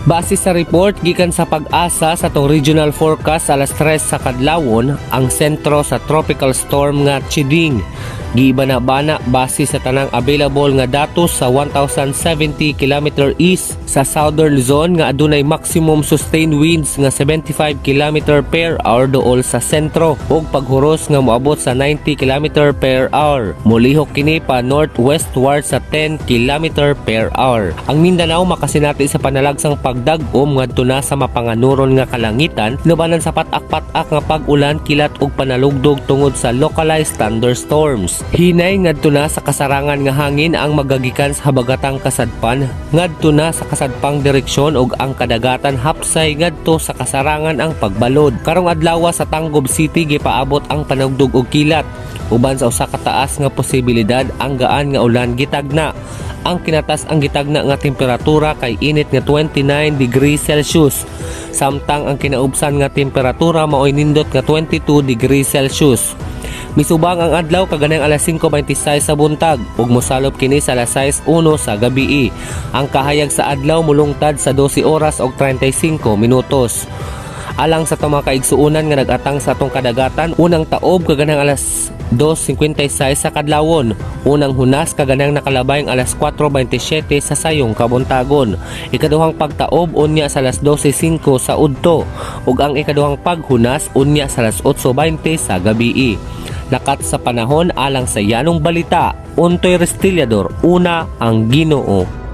Base sa report gikan sa Pag-asa sa tong regional forecast alas 3 sa kadlawon, ang sentro sa tropical storm nga Chiding gibana-bana base sa tanang available nga datos sa 1070 km east sa southern zone nga adunay maximum sustained winds nga 75 km per hour duol sa sentro ug paghuros nga moabot sa 90 km per hour. Mulihok kini pa northwestward sa 10 km per hour. Ang Mindanao makasinati sa panalagsang pagdag-om ngadto na sa mapanganuron nga kalangitan labanan sa patak-patak nga pag-ulan, kilat ug panalugdog tungod sa localized thunderstorms. Hinay ngadto na sa kasarangan nga hangin ang magagikan sa habagatang kasadpan ngadto na sa kasadpang direksyon ug ang kadagatan hapsay ngadto sa kasarangan ang pagbalod. Karong adlaw sa Tanggob City gipaabot ang panugdog ug kilat. Uban sa usa ka taas nga posibilidad ang gaan nga ulan gitagna. Ang kinatas ang gitagna nga temperatura kay init nga 29 degrees Celsius. Samtang ang kinaubsan nga temperatura maoy nindot nga 22 degrees Celsius. Misubang ang adlaw kaganang alas 5:26 sa buntag ug mosalop kini sa alas 6:01 sa gabii. Ang kahayag sa adlaw mulungtad sa 12 oras ug 35 minutos. Alang sa mga kaigsuunan nga nag-atang sa atong kadagatan, unang taob kaganang alas 2:56 sa kadlawon. Unang hunas kaganang nakalabayng alas 4:27 sa sayong kabuntagon. Ikaduhang pagtaob unya sa alas 12:05 sa udto ug ang ikaduhang paghunas unya sa alas 8:20 sa gabii. Lakat sa panahon alang sa yanong balita, Untoy Restiliador, una ang Ginoo.